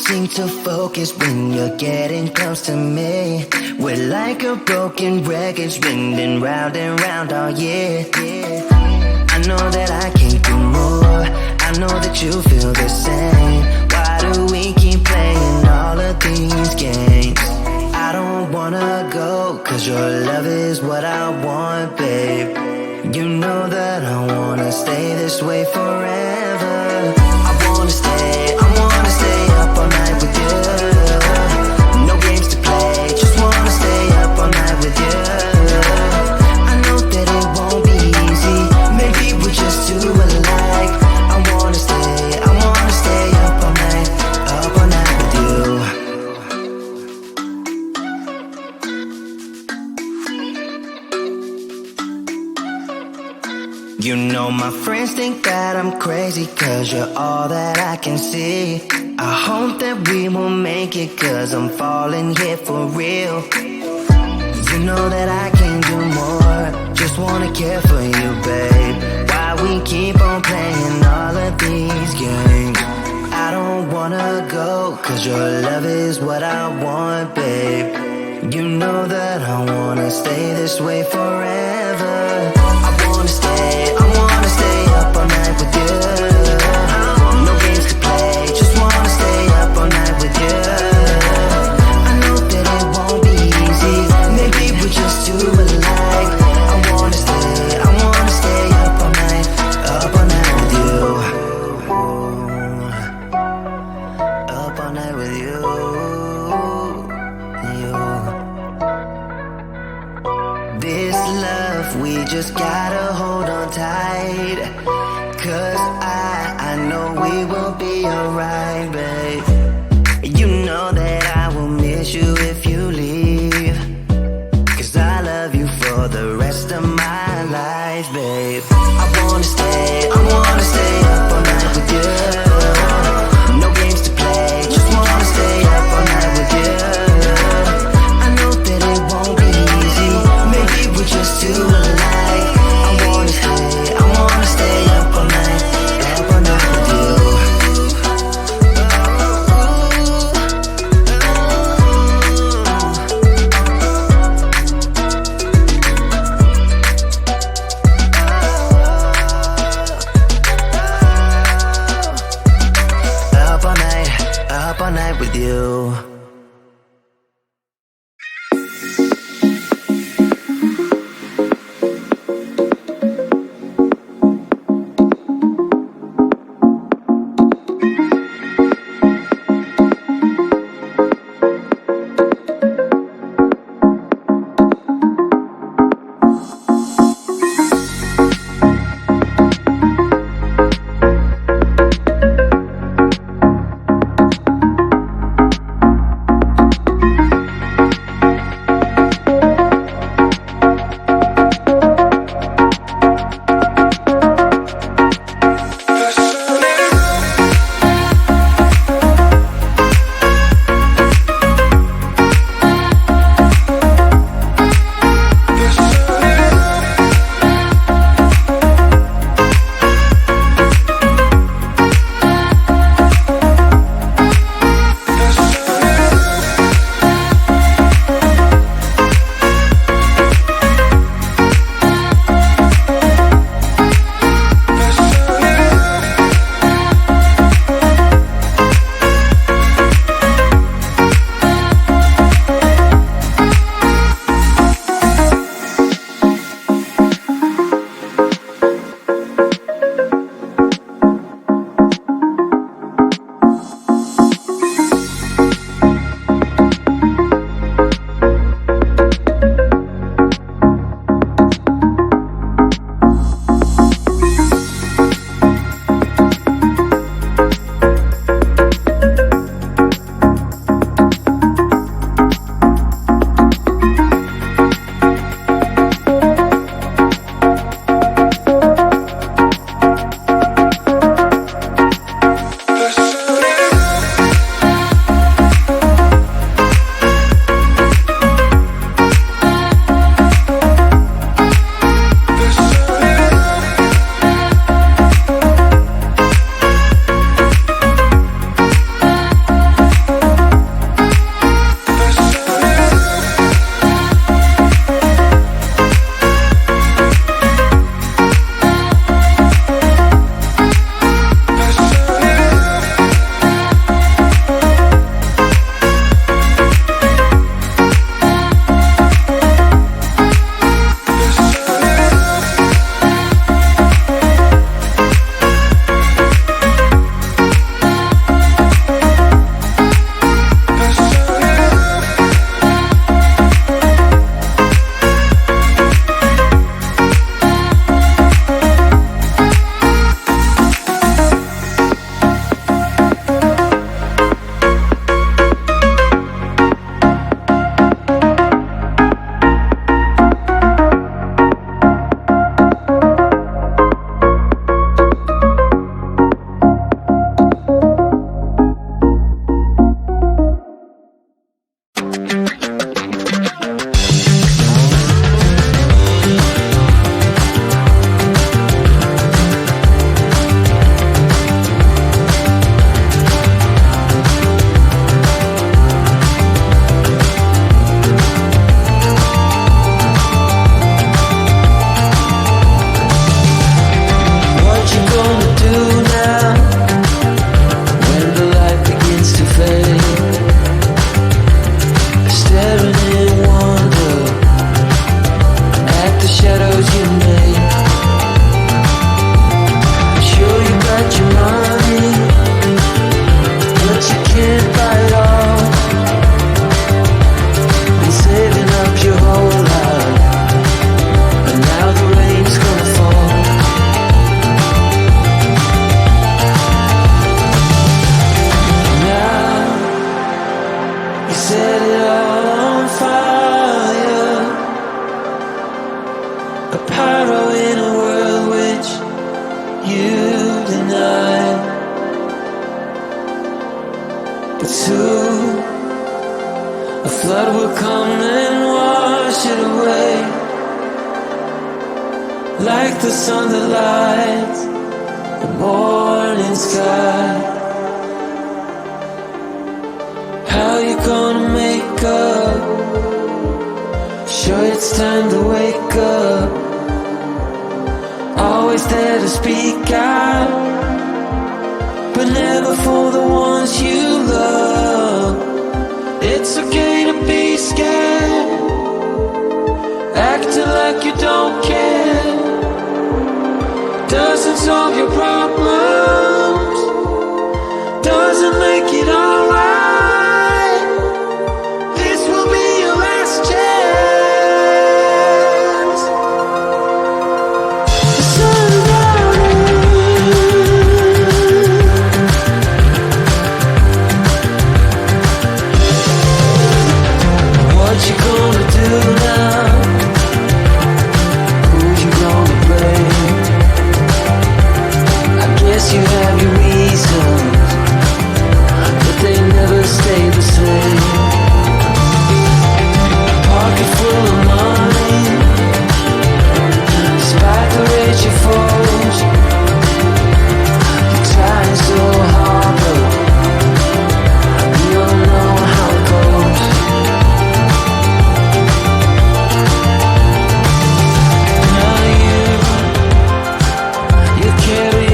seem to focus when you're getting close to me. We're like a broken record spinning round and round all year. I know that I can't do more. I know that you feel the same. Why do we keep playing all of these games? I don't wanna go, cause your love is what I want, babe. You know that I wanna stay this way forever. I wanna stay up all night with you. No games to play, just wanna stay up all night with you. I know that it won't be easy, maybe we're just too alike. I wanna stay up all night with you. You know my friends think that I'm crazy, cause you're all that I can see. I hope that we will make it, cause I'm falling here for real. You know that I can't do more, just wanna care for you, babe. Why we keep on playing all of these games? I don't wanna go, cause your love is what I want, babe. You know that I wanna stay this way forever. I wanna stay up all night with you. No games to play, just wanna stay up all night with you. I know that it won't be easy, maybe we're just too alike. I wanna stay up all night with you. Up all night with you. This love, we just gotta hold on tight. Cause I know we will be alright, babe. You know that I will miss you if you leave. Cause I love you for the rest of my life, babe. I wanna stay up all night with you. No games to play, just wanna stay up all night with you. I know that it won't be easy, maybe we're just too alike. I wanna stay up all night with you. set it all on fire. A pyro in a world which you deny. But soon a flood will come and wash it away, like the sun that lights the morning sky. How you gonna make up? Sure it's time to wake up. Always there to speak out, but never for the ones you love. It's okay to be scared, acting like you don't care. Doesn't solve your problems, doesn't make it alright. You have your reasons, but they never stay the same. Pocket full of money, despite the rage you foes. You're trying so hard, but you don't know how it goes. Now you carry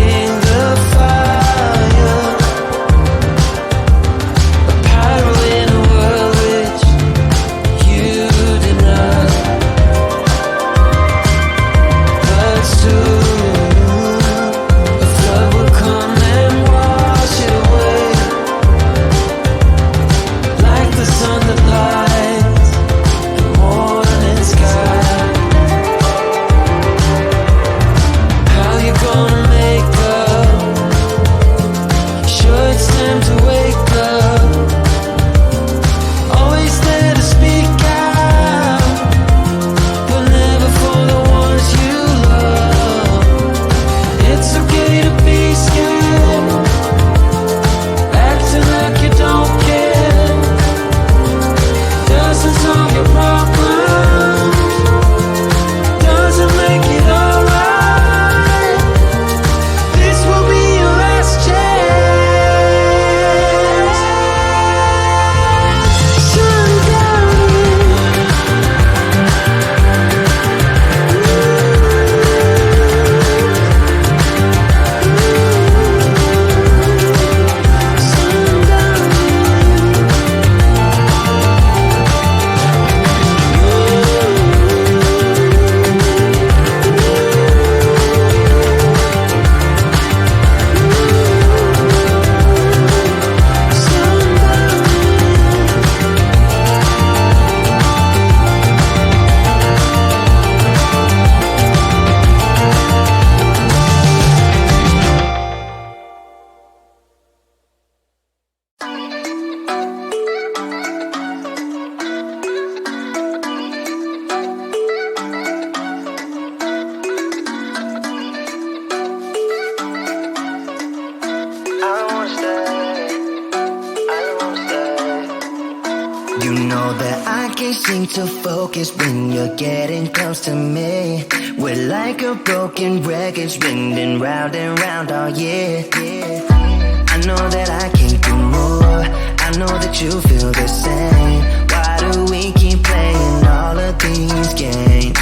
seem to focus when you're getting close to me. We're like a broken record spinning round and round all year. I know that I can't do more, I know that you feel the same. Why do we keep playing all of these games?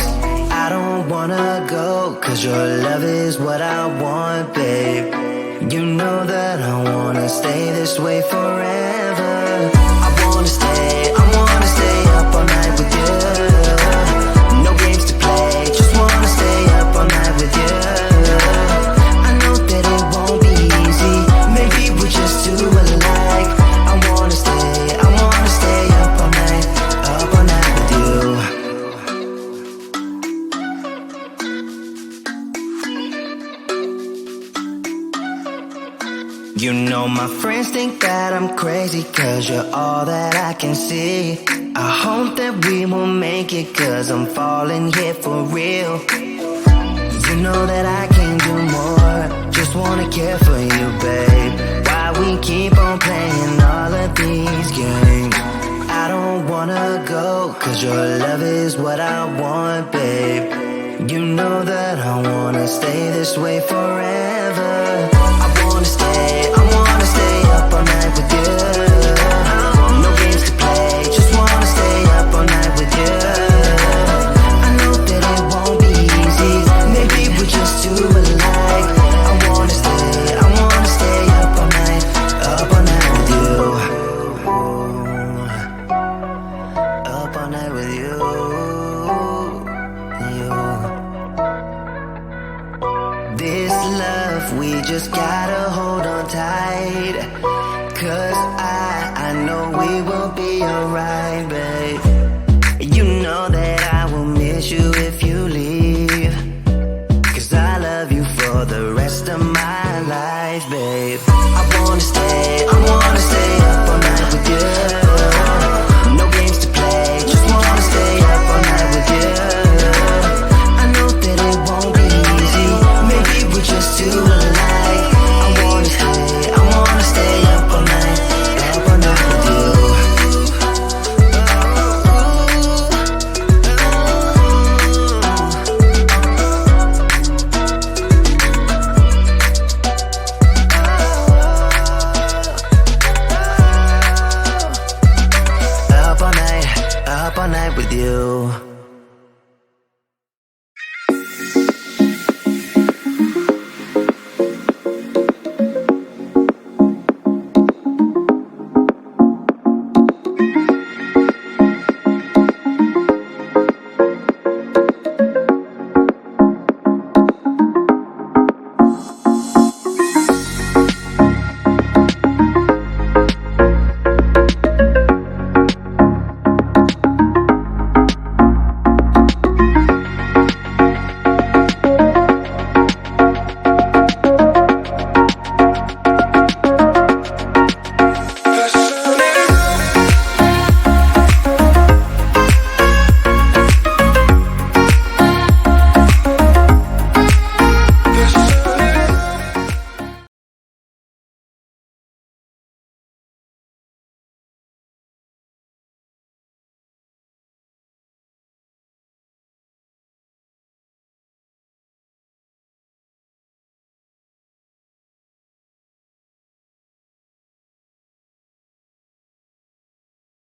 I don't wanna go, cause your love is what I want, babe. You know that I wanna stay this way forever. I wanna stay up all night with you. No games to play, just wanna stay up all night with you. I know that it won't be easy, maybe we're just too alike. I wanna stay up all night with you. You know my friends friends think that I'm crazy cause you're all that I can see. I hope that we will make it cause I'm falling here for real. You know that I can't do more, just wanna care for you, babe. Why we keep on playing all of these games? I don't wanna go, cause your love is what I want, babe. You know that I wanna stay this way forever. I wanna stay up all night with you. No games to play, just wanna stay up all night with you. I know that it won't be easy, maybe we're just too alike. I wanna stay up all night with you. Up all night with you. This love, we just gotta hold on tight. Cause I know we will be alright, babe. You know that I will miss you if you leave. Cause I love you for the rest of my life, babe. I wanna stay up all night with you. No games to play, just wanna stay up all night with you. I know that it won't be easy, maybe we're just too alike. I wanna stay up all night with you. Up all night with you.